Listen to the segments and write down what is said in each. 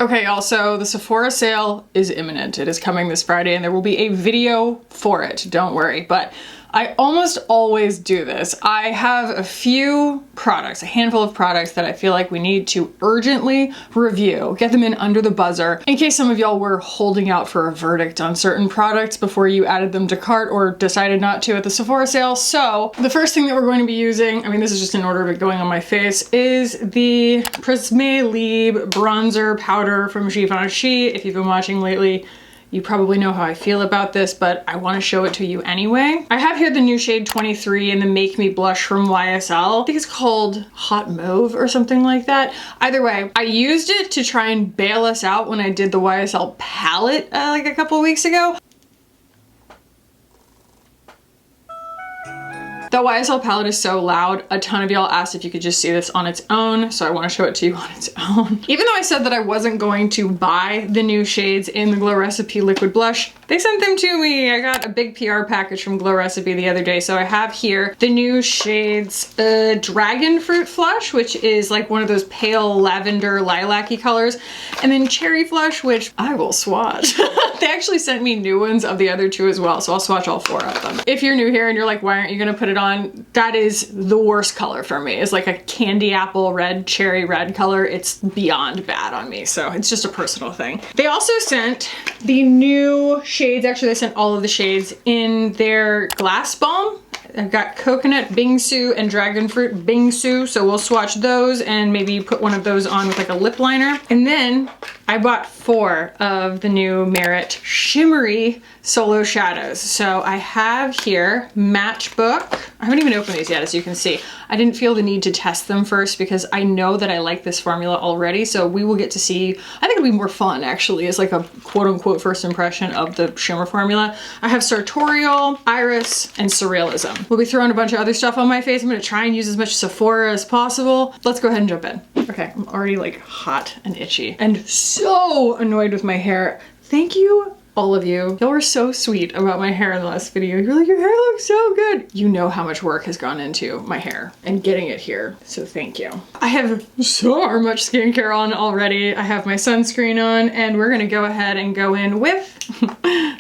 Okay, also the Sephora sale is imminent. It is coming this Friday and there will be a video for it, don't worry. But I almost always do this. I have a few products, a handful of products that I feel like we need to urgently review, get them in under the buzzer, in case some of y'all were holding out for a verdict on certain products before you added them to cart or decided not to at the Sephora sale. So the first thing that we're going to be using, I mean, this is just in order of it going on my face, is the Prisme Libre Bronzer Powder from Givenchy. If you've been watching lately, you probably know how I feel about this, but I want to show it to you anyway. I have here the new shade 23 in the Make Me Blush from YSL. I think it's called Hot Mauve or something like that. Either way, I used it to try and bail us out when I did the YSL palette like a couple weeks ago. The YSL palette is so loud. A ton of y'all asked if you could just see this on its own, so I want to show it to you on its own. Even though I said that I wasn't going to buy the new shades in the Glow Recipe Liquid Blush, they sent them to me. I got a big PR package from Glow Recipe the other day, so I have here the new shades Dragon Fruit Flush, which is like one of those pale lavender lilac-y colors, and then Cherry Flush, which I will swatch. They actually sent me new ones of the other two as well, so I'll swatch all 4 of them. If you're new here and you're like, why aren't you gonna put it on? That is the worst color for me. It's like a candy apple red, cherry red color. It's beyond bad on me, so it's just a personal thing. They also sent the new shades, actually they sent all of the shades in their glass balm. I've got Coconut Bingsu and Dragon Fruit Bingsu, so we'll swatch those and maybe put one of those on with like a lip liner. And then I bought 4 of the new Merit Shimmery Solo Shadows. So I have here Matchbook. I haven't even opened these yet, as you can see. I didn't feel the need to test them first because I know that I like this formula already, so we will get to see. I think it'll be more fun actually as like a quote-unquote first impression of the shimmer formula. I have Sartorial, Iris, and Surrealism. We'll be throwing a bunch of other stuff on my face. I'm gonna try and use as much Sephora as possible. Let's go ahead and jump in. Okay, I'm already like hot and itchy and so annoyed with my hair. Thank you, all of you. Y'all were so sweet about my hair in the last video. You're like, your hair looks so good. You know how much work has gone into my hair and getting it here, so thank you. I have so much skincare on already. I have my sunscreen on, and we're gonna go ahead and go in with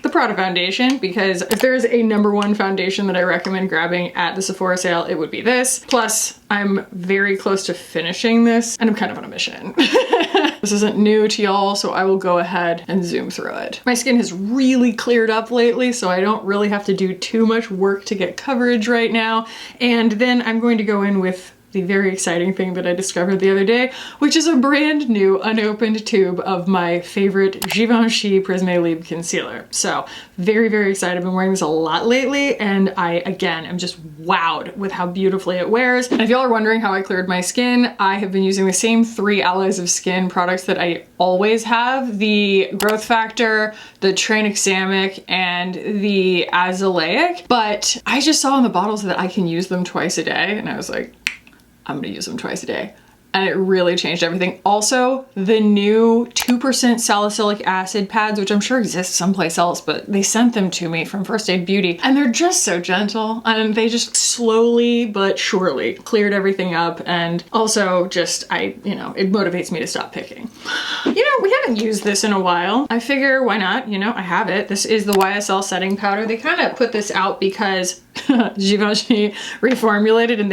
the Prada foundation, because if there's a #1 foundation that I recommend grabbing at the Sephora sale, it would be this. Plus, I'm very close to finishing this, and I'm kind of on a mission. This isn't new to y'all, so I will go ahead and zoom through it. My skin has really cleared up lately, so I don't really have to do too much work to get coverage right now. And then I'm going to go in with the very exciting thing that I discovered the other day, which is a brand new unopened tube of my favorite Givenchy Prisme Libre concealer. So very, very excited. I've been wearing this a lot lately, and I, again, am just wowed with how beautifully it wears. And if y'all are wondering how I cleared my skin, I have been using the same 3 Allies of Skin products that I always have: the Growth Factor, the Tranexamic, and the Azelaic. But I just saw in the bottles that I can use them twice a day, and I was like, I'm gonna use them twice a day. And it really changed everything. Also, the new 2% salicylic acid pads, which I'm sure exist someplace else, but they sent them to me from First Aid Beauty, and they're just so gentle, and they just slowly but surely cleared everything up. And also just, you know, it motivates me to stop picking. You know, we haven't used this in a while. I figure, why not? You know, I have it. This is the YSL setting powder. They kind of put this out because Givenchy reformulated, and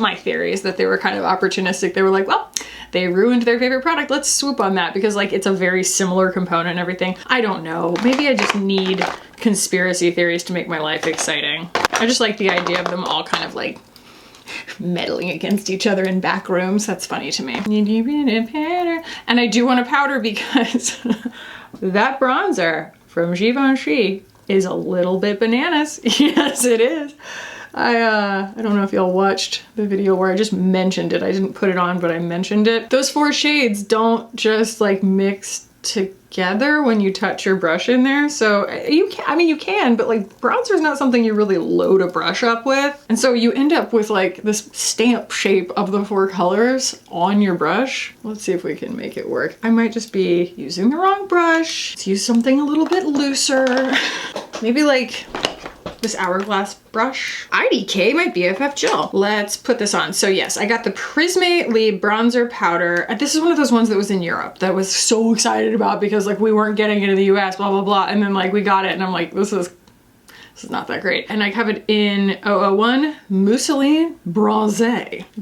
my theory is that they were kind of opportunistic. They were like, well, they ruined their favorite product, let's swoop on that, because like it's a very similar component and everything. I don't know, maybe I just need conspiracy theories to make my life exciting. I just like the idea of them all kind of like meddling against each other in back rooms. That's funny to me. And I do want a powder because that bronzer from Givenchy is a little bit bananas. Yes, it is. I don't know if y'all watched the video where I just mentioned it. I didn't put it on, but I mentioned it. Those 4 shades don't just like mix together when you touch your brush in there. So you can, I mean, you can, but like bronzer is not something you really load a brush up with. And so you end up with like this stamp shape of the 4 colors on your brush. Let's see if we can make it work. I might just be using the wrong brush. Let's use something a little bit looser. Maybe like this Hourglass brush. IDK, my BFF Jill. Let's put this on. So yes, I got the Prisme Lee Bronzer Powder. This is one of those ones that was in Europe that I was so excited about because like we weren't getting it in the US, blah, blah, blah. And then like we got it and I'm like, this is not that great. And I have it in 001 Mousseline Bronze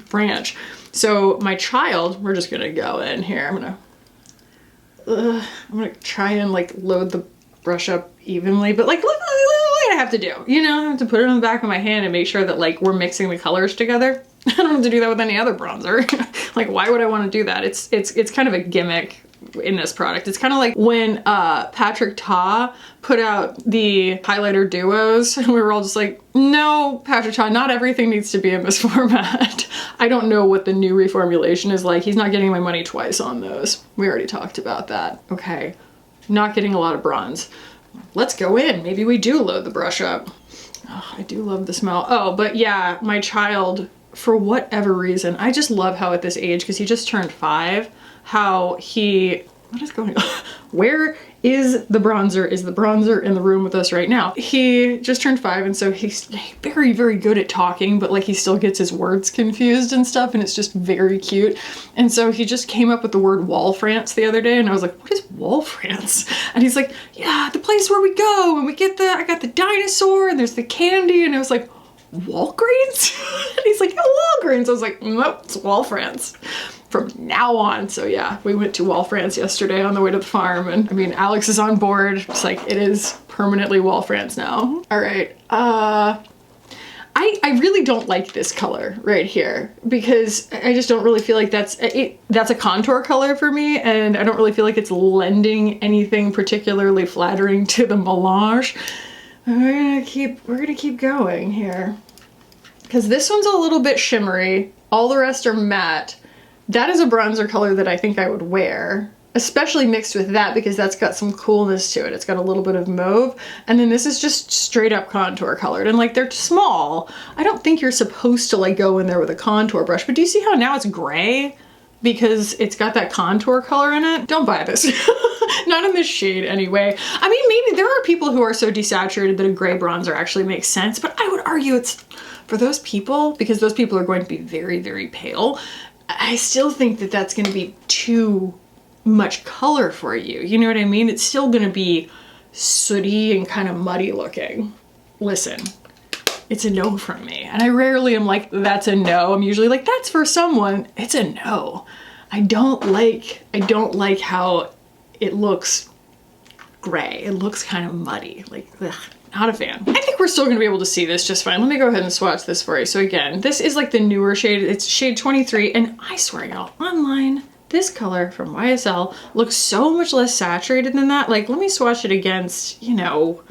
branch. So my child, we're just gonna go in here. I'm gonna try and like load the brush up evenly, but like look what I have to do. You know, I have to put it on the back of my hand and make sure that like we're mixing the colors together. I don't have to do that with any other bronzer. Like why would I want to do that? It's kind of a gimmick in this product. It's kind of like when Patrick Ta put out the highlighter duos and we were all just like, no, Patrick Ta, not everything needs to be in this format. I don't know what the new reformulation is like. He's not getting my money twice on those. We already talked about that. Okay, not getting a lot of bronze. Let's go in. Maybe we do load the brush up. Oh, I do love the smell. Oh, but yeah, my child, for whatever reason, I just love how at this age, because he just turned 5, how he, what is going on? Where is the bronzer? Is the bronzer in the room with us right now? He just turned 5 and so he's very, very good at talking, but like he still gets his words confused and stuff and it's just very cute. And so he just came up with the word Wall France the other day and I was like, what is Wall France? And he's like, yeah, the place where we go and we get the, I got the dinosaur and there's the candy, and I was like, Walgreens? And he's like, yeah, Walgreens. I was like, nope, it's Wall France from now on. So yeah, we went to Wall France yesterday on the way to the farm, and I mean, Alex is on board. It's like, it is permanently Wall France now. All right, I really don't like this color right here because I just don't really feel like that's a contour color for me, and I don't really feel like it's lending anything particularly flattering to the melange. We're gonna keep going here because this one's a little bit shimmery. All the rest are matte. That is a bronzer color that I think I would wear, especially mixed with that because that's got some coolness to it. It's got a little bit of mauve, and then this is just straight up contour colored, and like they're small. I don't think you're supposed to like go in there with a contour brush, but do you see how now it's gray? Because it's got that contour color in it. Don't buy this. Not in this shade anyway. I mean, maybe there are people who are so desaturated that a gray bronzer actually makes sense, but I would argue it's for those people, because those people are going to be very, very pale. I still think that that's going to be too much color for you. You know what I mean? It's still going to be sooty and kind of muddy looking. Listen. It's a no from me. And I rarely am like, that's a no. I'm usually like, that's for someone. It's a no. I don't like how it looks gray. It looks kind of muddy. Like, ugh, not a fan. I think we're still gonna be able to see this just fine. Let me go ahead and swatch this for you. So again, this is like the newer shade. It's shade 23. And I swear y'all, online, this color from YSL looks so much less saturated than that. Like, let me swatch it against, you know,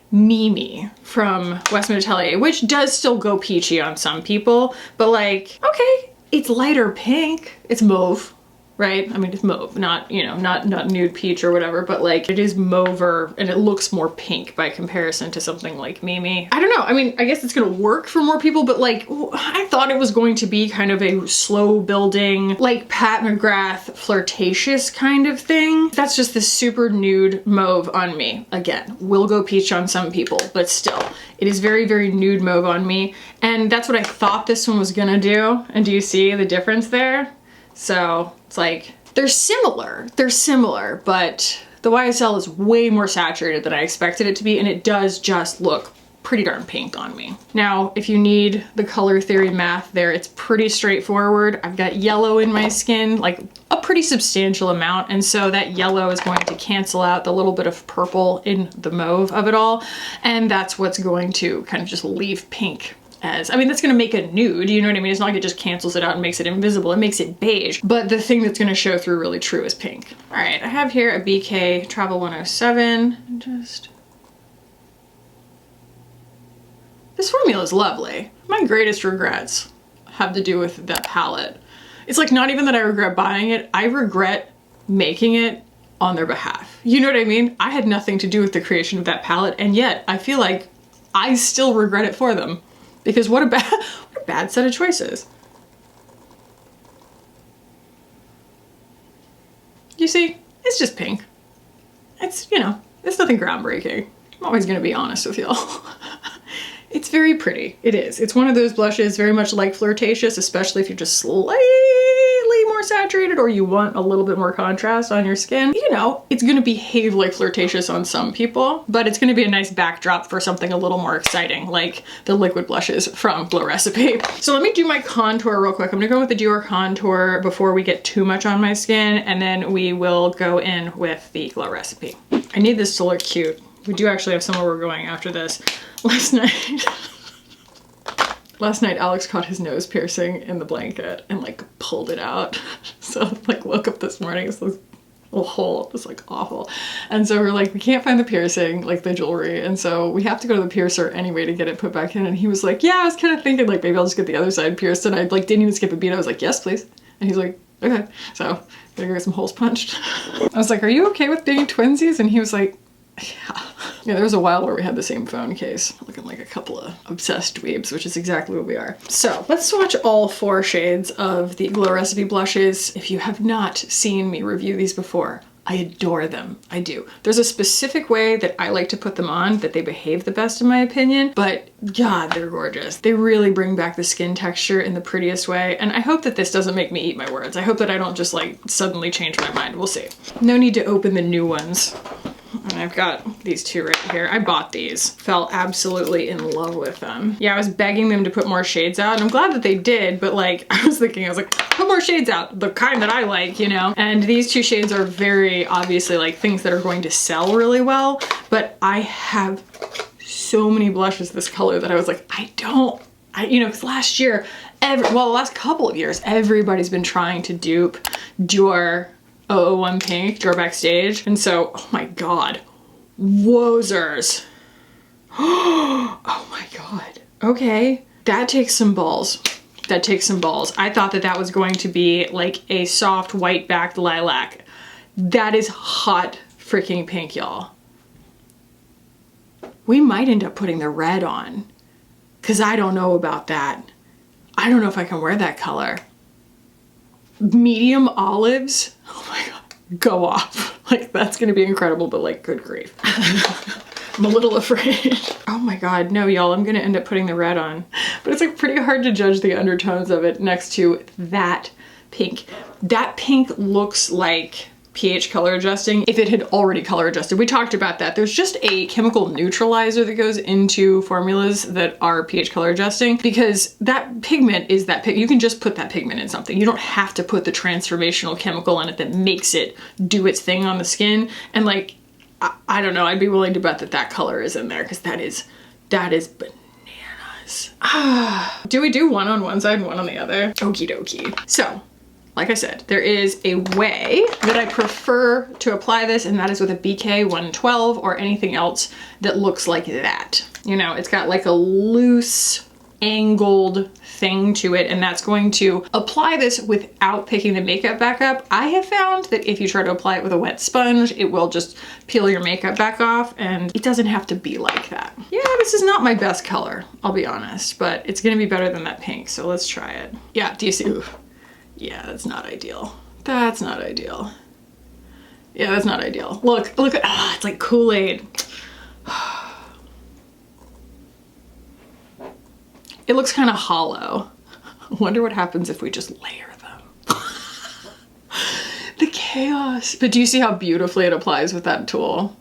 Mimi from Westman Atelier, which does still go peachy on some people, but like, okay, it's lighter pink. It's mauve, right? I mean, it's mauve, not, you know, not nude peach or whatever, but like it is mauve and it looks more pink by comparison to something like Mimi. I don't know. I mean, I guess it's gonna work for more people, but like, I thought it was going to be kind of a slow building, like Pat McGrath flirtatious kind of thing. That's just this super nude mauve on me. Again, will go peach on some people, but still, it is very, very nude mauve on me. And that's what I thought this one was gonna do. And do you see the difference there? So it's like, they're similar, but the YSL is way more saturated than I expected it to be, and it does just look pretty darn pink on me. Now, if you need the color theory math there, it's pretty straightforward. I've got yellow in my skin, like a pretty substantial amount, and so that yellow is going to cancel out the little bit of purple in the mauve of it all, and that's what's going to kind of just leave pink as, I mean, that's gonna make a nude, you know what I mean? It's not like it just cancels it out and makes it invisible, it makes it beige, but the thing that's gonna show through really true is pink. All right, I have here a BK Travel 107, this formula is lovely. My greatest regrets have to do with that palette. It's like, not even that I regret buying it, I regret making it on their behalf. You know what I mean? I had nothing to do with the creation of that palette, and yet I feel like I still regret it for them. Because what a bad set of choices. You see, it's just pink. It's, you know, it's nothing groundbreaking. I'm always gonna be honest with y'all. It's very pretty. It is. It's one of those blushes very much like Flirtatious, especially if you're just slightly more saturated or you want a little bit more contrast on your skin. You know, it's gonna behave like Flirtatious on some people, but it's gonna be a nice backdrop for something a little more exciting, like the liquid blushes from Glow Recipe. So let me do my contour real quick. I'm gonna go with the Dior contour before we get too much on my skin, and then we will go in with the Glow Recipe. I need this to look cute. We do actually have somewhere we're going after this. Last night Alex caught his nose piercing in the blanket and like pulled it out. So like woke up this morning, it's this little hole. It was like awful. And so we're like, we can't find the piercing, like the jewelry. And so we have to go to the piercer anyway to get it put back in. And he was like, yeah, I was kind of thinking like maybe I'll just get the other side pierced. And I like didn't even skip a beat. I was like, yes, please. And he's like, okay. So gonna go get some holes punched. I was like, are you okay with being twinsies? And he was like, yeah, there was a while where we had the same phone case, looking like a couple of obsessed dweebs, which is exactly what we are. So let's swatch all 4 shades of the Glow Recipe blushes. If you have not seen me review these before, I adore them. I do. There's a specific way that I like to put them on that they behave the best in my opinion, but God, they're gorgeous. They really bring back the skin texture in the prettiest way. And I hope that this doesn't make me eat my words. I hope that I don't just like suddenly change my mind. We'll see. No need to open the new ones. And I've got these 2 right here. I bought these. Fell absolutely in love with them. Yeah, I was begging them to put more shades out, and I'm glad that they did, but like, I was like, put more shades out, the kind that I like, you know? And these 2 shades are very obviously like things that are going to sell really well, but I have so many blushes this color that I was like, you know, because last year, the last couple of years, everybody's been trying to dupe Dior 001 Pink, Dior Backstage. And so, oh my God, wozers. Oh my God. Okay, that takes some balls. That takes some balls. I thought that that was going to be like a soft white backed lilac. That is hot freaking pink, y'all. We might end up putting the red on, because I don't know about that. I don't know if I can wear that color. Medium olives, oh my God, go off. Like that's gonna be incredible, but like good grief. I'm a little afraid. Oh my God, no y'all, I'm gonna end up putting the red on. But it's like pretty hard to judge the undertones of it next to that pink. That pink looks like pH color adjusting if it had already color adjusted. We talked about that. There's just a chemical neutralizer that goes into formulas that are pH color adjusting, because that pigment is that you can just put that pigment in something. You don't have to put the transformational chemical in it that makes it do its thing on the skin. And like, I don't know, I'd be willing to bet that that color is in there, because that is bananas. Do we do one on one side and one on the other? Okie dokie. So, like I said, there is a way that I prefer to apply this, and that is with a BK 112 or anything else that looks like that. You know, it's got like a loose, angled thing to it, and that's going to apply this without picking the makeup back up. I have found that if you try to apply it with a wet sponge, it will just peel your makeup back off, and it doesn't have to be like that. Yeah, this is not my best color, I'll be honest, but it's gonna be better than that pink, so let's try it. Yeah, do you see? Ooh. Yeah, that's not ideal. That's not ideal. Yeah, that's not ideal. Look at, it's like Kool-Aid. It looks kind of hollow. I wonder what happens if we just layer them. The chaos. But do you see how beautifully it applies with that tool?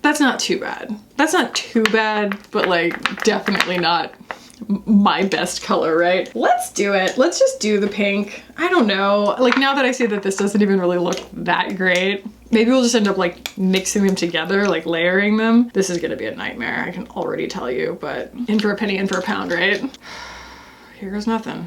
That's not too bad. That's not too bad, but like definitely not my best color, right? Let's do it. Let's just do the pink. I don't know. Like now that I see that this doesn't even really look that great, maybe we'll just end up like mixing them together, like layering them. This is gonna be a nightmare, I can already tell you, but in for a penny, in for a pound, right? Here goes nothing.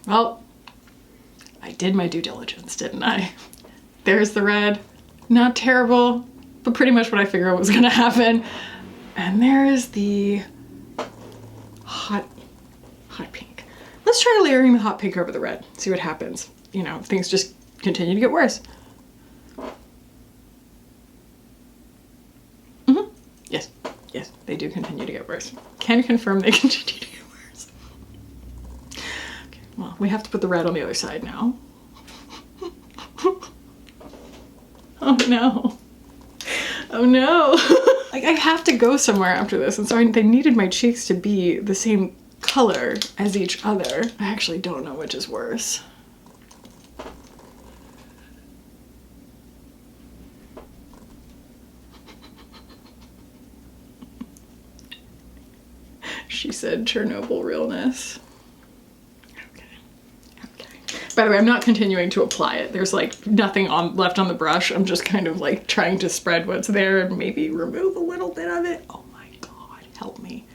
Well, I did my due diligence, didn't I? There's the red. Not terrible, but pretty much what I figured was gonna happen. And there is the hot pink. Let's try layering the hot pink over the red. See what happens. You know, things just continue to get worse. Yes, yes, they do continue to get worse. Can confirm they continue to get worse. Okay, well, we have to put the red on the other side now. Oh no. Oh no. Like, I have to go somewhere after this, and so they needed my cheeks to be the same color as each other. I actually don't know which is worse. She said Chernobyl realness. By the way, I'm not continuing to apply it. There's like nothing left on the brush. I'm just kind of like trying to spread what's there and maybe remove a little bit of it. Oh my God, help me,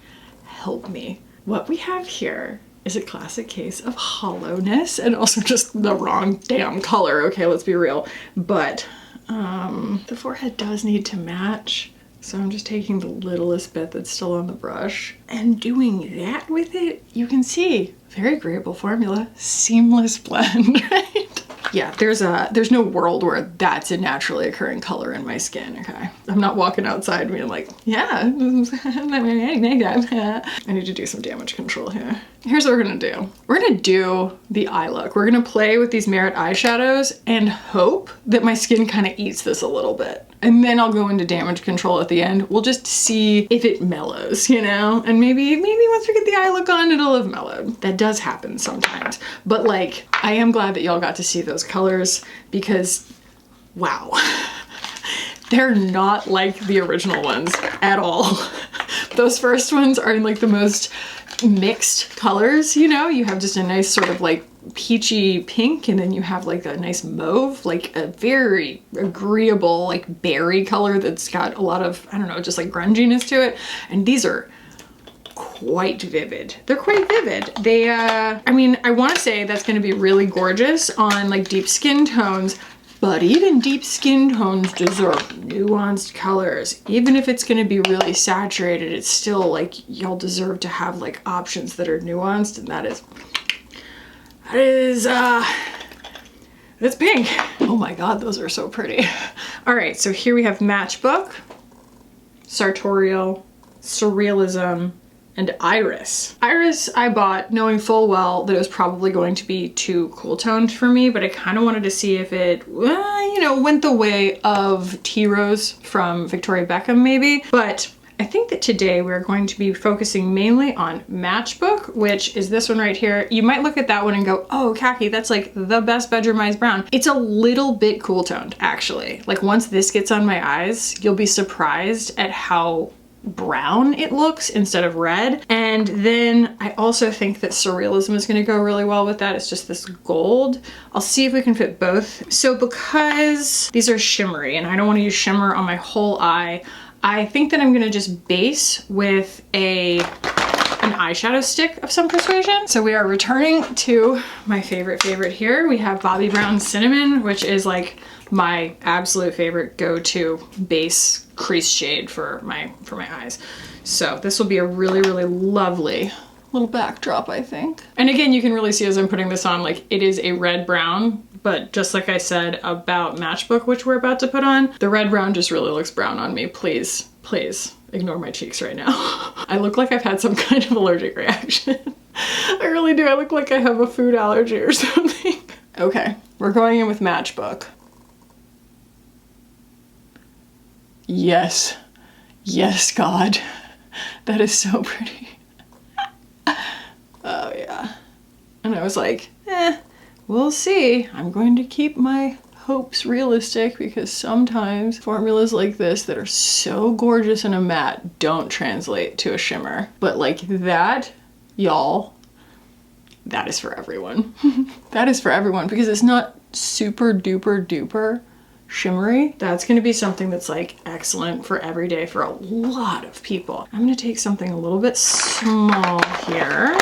help me. What we have here is a classic case of hollowness and also just the wrong damn color. Okay, let's be real. But the forehead does need to match. So I'm just taking the littlest bit that's still on the brush and doing that with it. You can see, very agreeable formula, seamless blend, right? Yeah, there's no world where that's a naturally occurring color in my skin, okay? I'm not walking outside being like, yeah, I need to do some damage control here. Here's what we're gonna do. We're gonna do the eye look. We're gonna play with these Merit eyeshadows and hope that my skin kind of eats this a little bit. And then I'll go into damage control at the end. We'll just see if it mellows, you know? And maybe once we get the eye look on, it'll have mellowed. That does happen sometimes. But like, I am glad that y'all got to see those colors because, wow. They're not like the original ones at all. Those first ones are in like the most mixed colors, you know? You have just a nice sort of like peachy pink, and then you have like a nice mauve, like a very agreeable like berry color that's got a lot of, I don't know, just like grunginess to it. And these are quite vivid. They're quite vivid. They, I mean, I want to say that's going to be really gorgeous on like deep skin tones, but even deep skin tones deserve nuanced colors. Even if it's gonna be really saturated, it's still like, y'all deserve to have like options that are nuanced, and that's pink. Oh my God, those are so pretty. All right, so here we have Matchbook, Sartorial, Surrealism, and Iris. Iris I bought knowing full well that it was probably going to be too cool toned for me, but I kind of wanted to see if it, you know, went the way of Tea Rose from Victoria Beckham maybe. But I think that today we're going to be focusing mainly on Matchbook, which is this one right here. You might look at that one and go, oh, khaki, that's like the best bedroom eyes brown. It's a little bit cool toned, actually. Like once this gets on my eyes, you'll be surprised at how brown it looks instead of red. And then I also think that Surrealism is going to go really well with that. It's just this gold. I'll see if we can fit both. So because these are shimmery and I don't want to use shimmer on my whole eye, I think that I'm going to just base with an eyeshadow stick of some persuasion. So we are returning to my favorite here. We have Bobbi Brown Cinnamon, which is like my absolute favorite go-to base crease shade for my eyes. So this will be a really, really lovely little backdrop, I think. And again, you can really see as I'm putting this on, like it is a red brown, but just like I said about Matchbook, which we're about to put on, the red brown just really looks brown on me. Please, please ignore my cheeks right now. I look like I've had some kind of allergic reaction. I really do. I look like I have a food allergy or something. Okay, we're going in with Matchbook. Yes. Yes, God. That is so pretty. Oh, yeah. And I was like, we'll see. I'm going to keep my hopes realistic because sometimes formulas like this that are so gorgeous in a matte don't translate to a shimmer. But like that, y'all, that is for everyone. That is for everyone because it's not super duper duper shimmery. That's going to be something that's like excellent for every day for a lot of people. I'm going to take something a little bit small here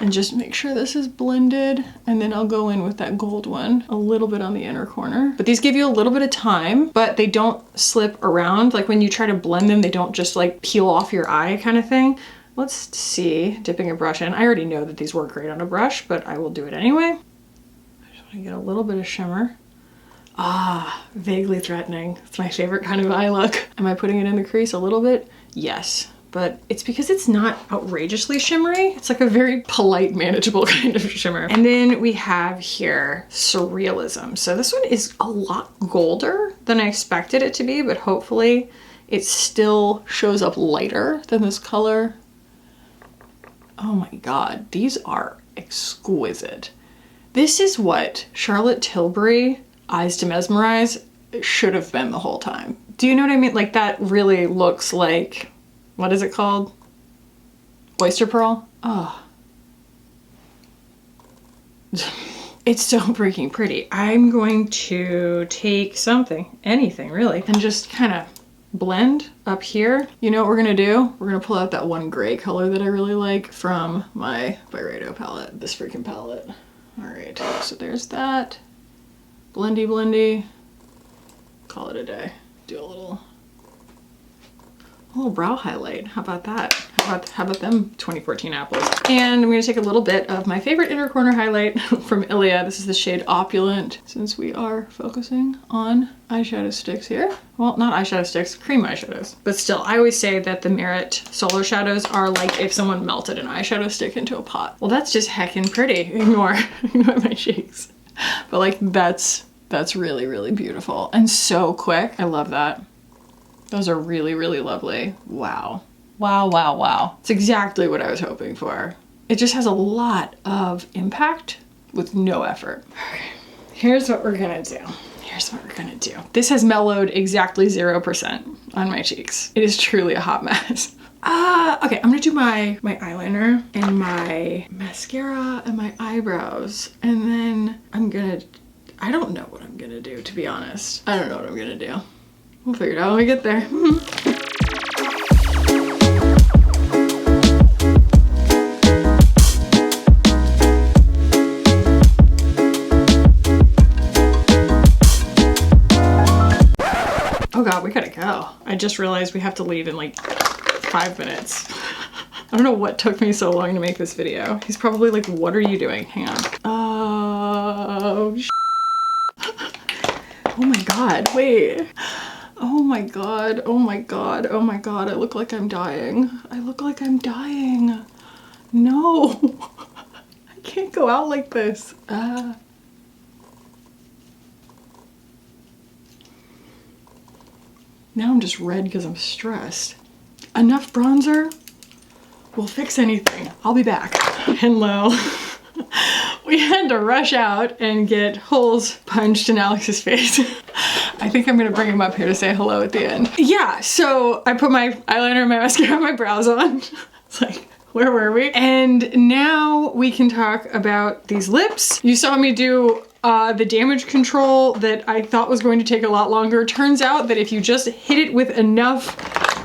and just make sure this is blended, and then I'll go in with that gold one a little bit on the inner corner. But these give you a little bit of time, but they don't slip around. Like when you try to blend them, they don't just like peel off your eye kind of thing. Let's see, dipping a brush in. I already know that these work great on a brush, but I will do it anyway. I just want to get a little bit of shimmer. Ah, vaguely threatening. It's my favorite kind of eye look. Am I putting it in the crease a little bit? Yes, but it's because it's not outrageously shimmery. It's like a very polite, manageable kind of shimmer. And then we have here Surrealism. So this one is a lot golder than I expected it to be, but hopefully it still shows up lighter than this color. Oh my God, these are exquisite. This is what Charlotte Tilbury Eyes to Mesmerize should have been the whole time. Do you know what I mean? Like that really looks like, what is it called? Oyster Pearl? Oh. It's so freaking pretty. I'm going to take something, anything really, and just kind of blend up here. You know what we're gonna do? We're gonna pull out that one gray color that I really like from my Byredo palette, this freaking palette. All right, so there's that. Blendy, blendy. Call it a day. Do a little brow highlight. How about that? How about them 2014 apples? And I'm gonna take a little bit of my favorite inner corner highlight from Ilia. This is the shade Opulent, since we are focusing on eyeshadow sticks here. Well, not eyeshadow sticks, cream eyeshadows. But still, I always say that the Merit Solo Shadows are like if someone melted an eyeshadow stick into a pot. Well, that's just heckin' pretty. Ignore my cheeks. But like that's really, really beautiful and so quick. I love that. Those are really, really lovely. Wow. Wow, wow, wow. It's exactly what I was hoping for. It just has a lot of impact with no effort. Okay, here's what we're gonna do. Here's what we're gonna do. This has mellowed exactly 0% on my cheeks. It is truly a hot mess. Okay, I'm gonna do my eyeliner and my mascara and my eyebrows. And then I don't know what I'm gonna do, to be honest. I don't know what I'm gonna do. We'll figure it out when we get there. Oh God, we gotta go. I just realized we have to leave in like 5 minutes. I don't know what took me so long to make this video. He's probably like, what are you doing? Hang on. Oh, oh my God, wait. Oh my God, oh my God, oh my God. I look like I'm dying. I look like I'm dying. No, I can't go out like this. Now I'm just red because I'm stressed. Enough bronzer will fix anything. I'll be back. Hello. We had to rush out and get holes punched in Alex's face. I think I'm gonna bring him up here to say hello at the end. Yeah, so I put my eyeliner, my mascara, my brows on. It's like, where were we? And now we can talk about these lips. You saw me do the damage control that I thought was going to take a lot longer. Turns out that if you just hit it with enough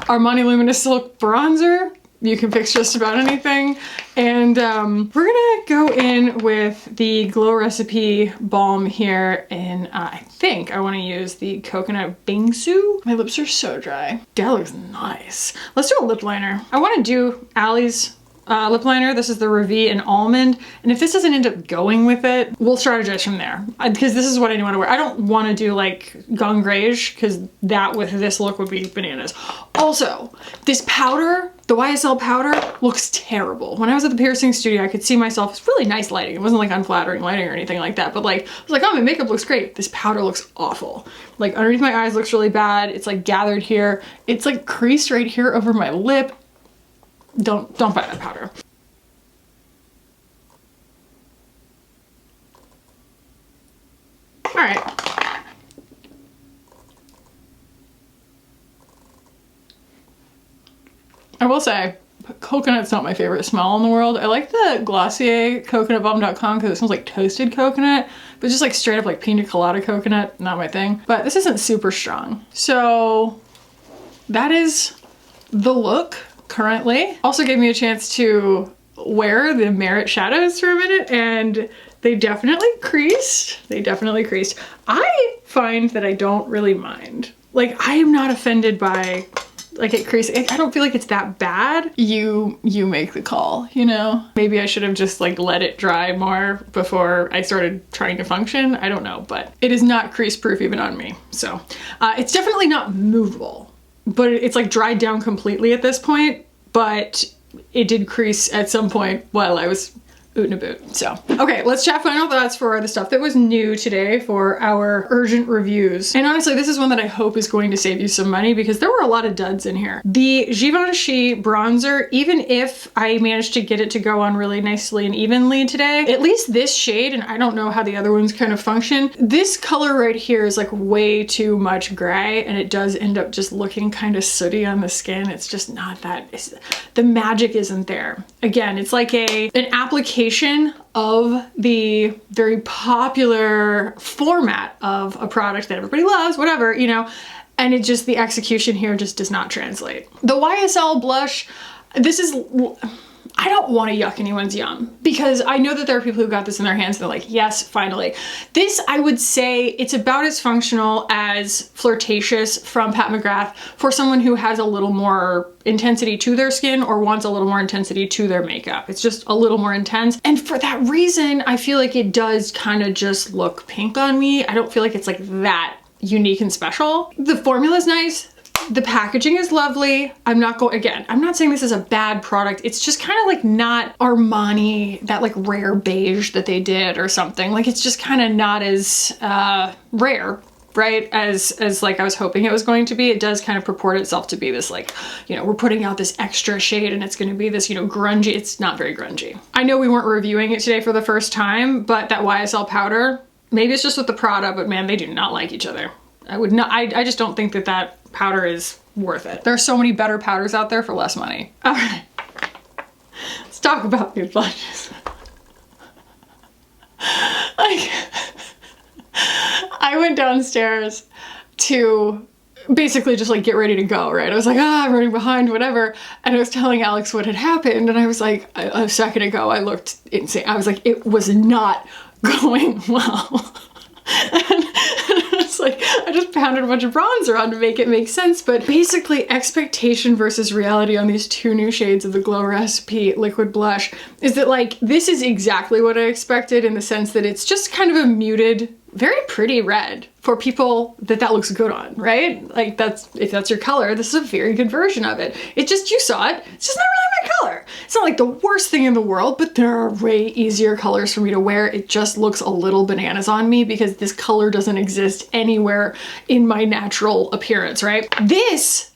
Armani Luminous Silk bronzer, you can fix just about anything. And we're gonna go in with the Glow Recipe Balm here, and I think I wanna use the Coconut Bingsu. My lips are so dry. That looks nice. Let's do a lip liner. I wanna do Allie's lip liner. This is the Ravi and Almond. And if this doesn't end up going with it, we'll strategize from there. Because this is what I want to wear. I don't want to do like Gongrage, because that with this look would be bananas. Also, this powder, the YSL powder, looks terrible. When I was at the piercing studio, I could see myself. It's really nice lighting. It wasn't like unflattering lighting or anything like that. But like, I was like, oh, my makeup looks great. This powder looks awful. Like underneath my eyes looks really bad. It's like gathered here. It's like creased right here over my lip. Don't buy that powder. All right. I will say, coconut's not my favorite smell in the world. I like the Glossier coconutbalm.com because it smells like toasted coconut, but just like straight up like pina colada coconut, not my thing. But this isn't super strong. So that is the look currently. Also gave me a chance to wear the Merit shadows for a minute, and they definitely creased. They definitely creased. I find that I don't really mind. Like, I am not offended by like it creases. I don't feel like it's that bad. You make the call, you know? Maybe I should have just like let it dry more before I started trying to function. I don't know, but it is not crease proof even on me. So it's definitely not movable, but it's like dried down completely at this point, but it did crease at some point while I was oot and a boot. So, okay, let's chat final thoughts for the stuff that was new today for our urgent reviews. And honestly, this is one that I hope is going to save you some money because there were a lot of duds in here. The Givenchy Bronzer, even if I managed to get it to go on really nicely and evenly today, at least this shade, and I don't know how the other ones kind of function, this color right here is like way too much gray, and it does end up just looking kind of sooty on the skin. It's just not that, the magic isn't there. Again, it's like an application of the very popular format of a product that everybody loves, whatever, you know, and it just, the execution here just does not translate. The YSL blush, this is, I don't want to yuck anyone's yum because I know that there are people who got this in their hands and they're like, yes, finally. This, I would say, it's about as functional as Flirtatious from Pat McGrath for someone who has a little more intensity to their skin or wants a little more intensity to their makeup. It's just a little more intense. And for that reason, I feel like it does kind of just look pink on me. I don't feel like it's like that unique and special. The formula is nice. The packaging is lovely. I'm not saying this is a bad product. It's just kind of like not Armani, that like rare beige that they did or something. Like it's just kind of not as rare, right? As like I was hoping it was going to be. It does kind of purport itself to be this like, you know, we're putting out this extra shade and it's going to be this, you know, grungy. It's not very grungy. I know we weren't reviewing it today for the first time, but that YSL powder, maybe it's just with the Prada, but man, they do not like each other. I just don't think that that powder is worth it. There are so many better powders out there for less money. All right, let's talk about these blushes. Like, I went downstairs to basically just like get ready to go, right? I was like, I'm running behind, whatever. And I was telling Alex what had happened. And I was like, a second ago, I looked insane. I was like, it was not going well. And it's like, I just pounded a bunch of bronzer on to make it make sense, but basically expectation versus reality on these two new shades of the Glow Recipe liquid blush is that like, this is exactly what I expected in the sense that it's just kind of a muted, very pretty red for people that looks good on, right? Like if that's your color, this is a very good version of it. It just, you saw it, it's just not really my color. It's not like the worst thing in the world, but there are way easier colors for me to wear. It just looks a little bananas on me because this color doesn't exist anywhere in my natural appearance, right? This,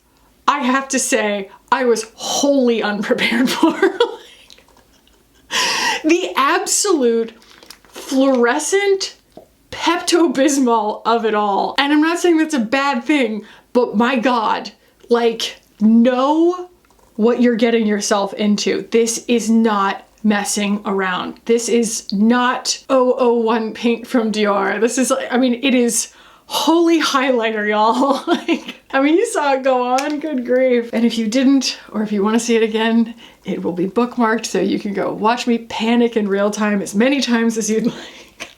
I have to say, I was wholly unprepared for. The absolute fluorescent Pepto-Bismol of it all. And I'm not saying that's a bad thing, but my God, like, know what you're getting yourself into. This is not messing around. This is not 001 paint from Dior. This is, I mean, it is holy highlighter, y'all. Like, I mean, you saw it go on, good grief. And if you didn't, or if you want to see it again, it will be bookmarked so you can go watch me panic in real time as many times as you'd like.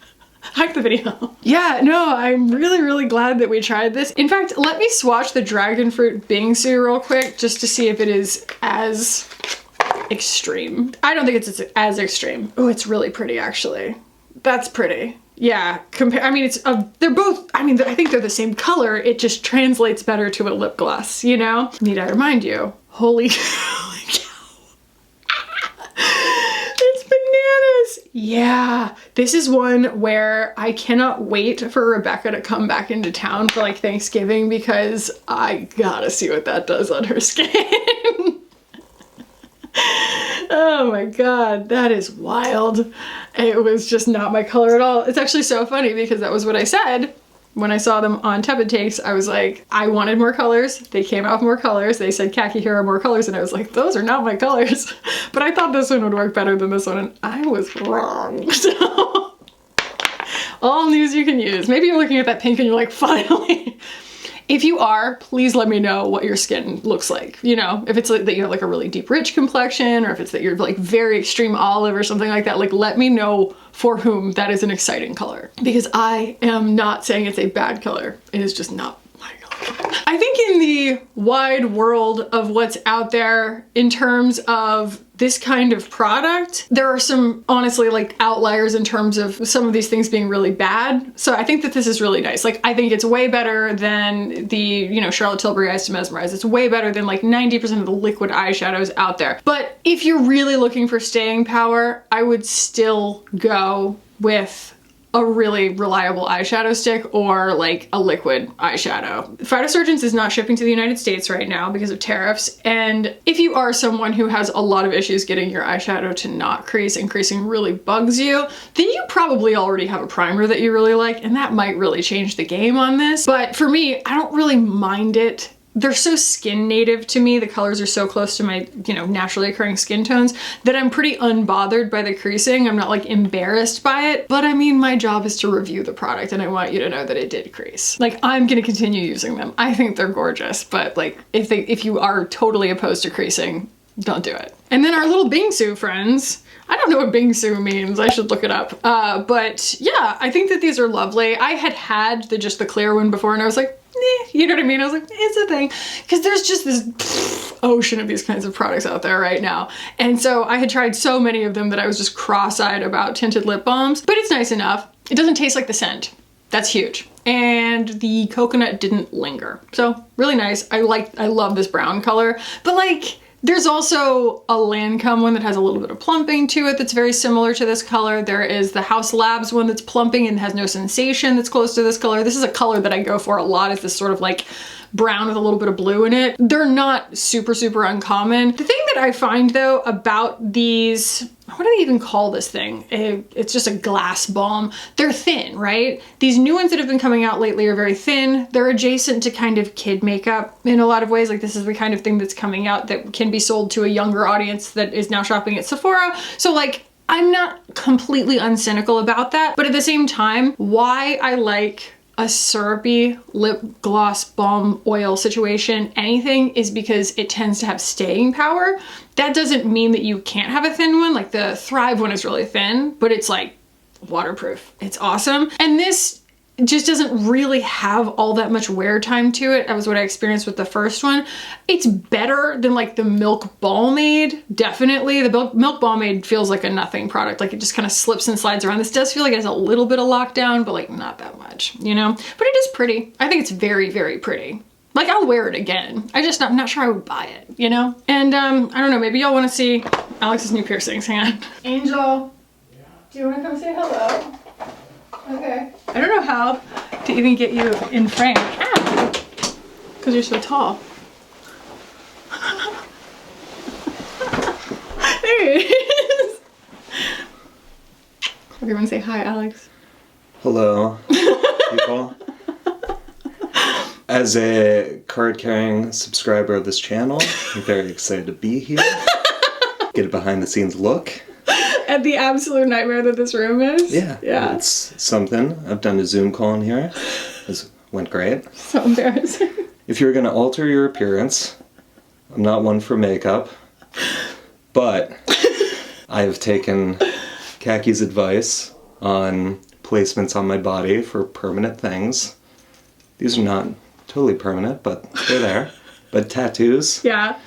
Like the video. Yeah, no, I'm really, really glad that we tried this. In fact, let me swatch the Dragon Fruit Bingsu real quick just to see if it is as extreme. I don't think it's as extreme. Oh, it's really pretty actually. That's pretty. Yeah, I mean, they're both, I mean, I think they're the same color. It just translates better to a lip gloss, you know? Need I remind you, holy cow. It's bananas. Yeah, this is one where I cannot wait for Rebecca to come back into town for like Thanksgiving because I gotta see what that does on her skin. Oh my God, that is wild. It was just not my color at all. It's actually so funny because that was what I said when I saw them on Tepid Takes. I was like, I wanted more colors. They came out with more colors. They said, Khaki, here are more colors. And I was like, those are not my colors. But I thought this one would work better than this one. And I was wrong. So all news you can use. Maybe you're looking at that pink and you're like, finally. If you are, please let me know what your skin looks like. You know, if it's like that you have like a really deep, rich complexion, or if it's that you're like very extreme olive or something like that, like let me know for whom that is an exciting color. Because I am not saying it's a bad color. It is just not my color. I think in the wide world of what's out there in terms of this kind of product, there are some honestly like outliers in terms of some of these things being really bad. So I think that this is really nice. Like, I think it's way better than the, you know, Charlotte Tilbury Eyes to Mesmerize. It's way better than like 90% of the liquid eyeshadows out there. But if you're really looking for staying power, I would still go with a really reliable eyeshadow stick or like a liquid eyeshadow. Phytosurgeons is not shipping to the United States right now because of tariffs. And if you are someone who has a lot of issues getting your eyeshadow to not crease and creasing really bugs you, then you probably already have a primer that you really like, and that might really change the game on this. But for me, I don't really mind it. They're so skin native to me, the colors are so close to my, you know, naturally occurring skin tones that I'm pretty unbothered by the creasing. I'm not like embarrassed by it, but I mean, my job is to review the product and I want you to know that it did crease. Like, I'm gonna continue using them. I think they're gorgeous, but like, if you are totally opposed to creasing, don't do it. And then our little Bingsu friends, I don't know what Bingsu means, I should look it up. But yeah, I think that these are lovely. I had just the clear one before and I was like, you know what I mean? I was like, it's a thing. Because there's just this ocean of these kinds of products out there right now. And so I had tried so many of them that I was just cross-eyed about tinted lip balms, but it's nice enough. It doesn't taste like the scent. That's huge. And the coconut didn't linger. So really nice. I love this brown color, but like, there's also a Lancome one that has a little bit of plumping to it that's very similar to this color. There is the House Labs one that's plumping and has no sensation that's close to this color. This is a color that I go for a lot. It's this sort of like brown with a little bit of blue in it. They're not super, super uncommon. The thing that I find though about these, what do they even call this thing? It's just a glass balm. They're thin, right? These new ones that have been coming out lately are very thin. They're adjacent to kind of kid makeup in a lot of ways. Like, this is the kind of thing that's coming out that can be sold to a younger audience that is now shopping at Sephora. So like, I'm not completely uncynical about that, but at the same time, why I like a syrupy lip gloss balm oil situation, anything, is because it tends to have staying power. That doesn't mean that you can't have a thin one. Like, the Thrive one is really thin, but it's like waterproof. It's awesome. And this just doesn't really have all that much wear time to it. That was what I experienced with the first one. It's better than like the Milk Balmaid, definitely. The Milk Balmaid feels like a nothing product. Like, it just kind of slips and slides around. This does feel like it has a little bit of lockdown, but like not that much, you know? But it is pretty. I think it's very, very pretty. Like, I'll wear it again. I'm not sure I would buy it, you know? And I don't know, maybe y'all wanna see Alex's new piercings. Hang on. Angel, do you wanna come say hello? Okay. I don't know how to even get you in frame. Because you're so tall. There it is. Everyone say hi, Alex. Hello, people. As a card-carrying subscriber of this channel, I'm very excited to be here. Get a behind-the-scenes look. At the absolute nightmare that this room is. Yeah. Yeah. It's something. I've done a Zoom call in here. This went great. So embarrassing. If you're gonna alter your appearance, I'm not one for makeup, but I have taken Kaki's advice on placements on my body for permanent things. These are not totally permanent, but they're there. But tattoos. Yeah.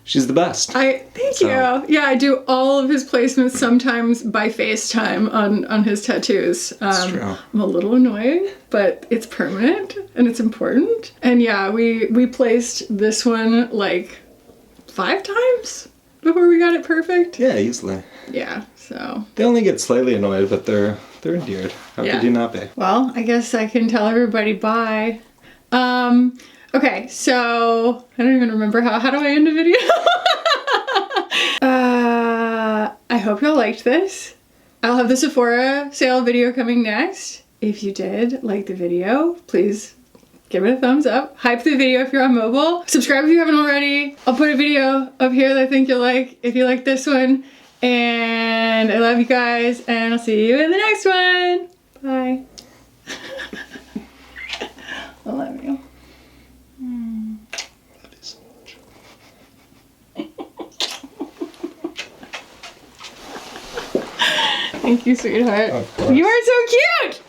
She's the best. Thank you. Yeah, I do all of his placements sometimes by FaceTime on his tattoos. That's true. I'm a little annoying, but it's permanent and it's important. And yeah, we placed this one like 5 times before we got it perfect. Yeah, easily. Yeah, so. They only get slightly annoyed, but they're endeared. How could you not be? Well, I guess I can tell everybody bye. Okay, so I don't even remember how do I end a video? I hope y'all liked this. I'll have the Sephora sale video coming next. If you did like the video, please give it a thumbs up. Hype the video if you're on mobile. Subscribe if you haven't already. I'll put a video up here that I think you'll like if you like this one. And I love you guys, and I'll see you in the next one. Bye. I love you. Love you so much. Thank you, sweetheart. You are so cute!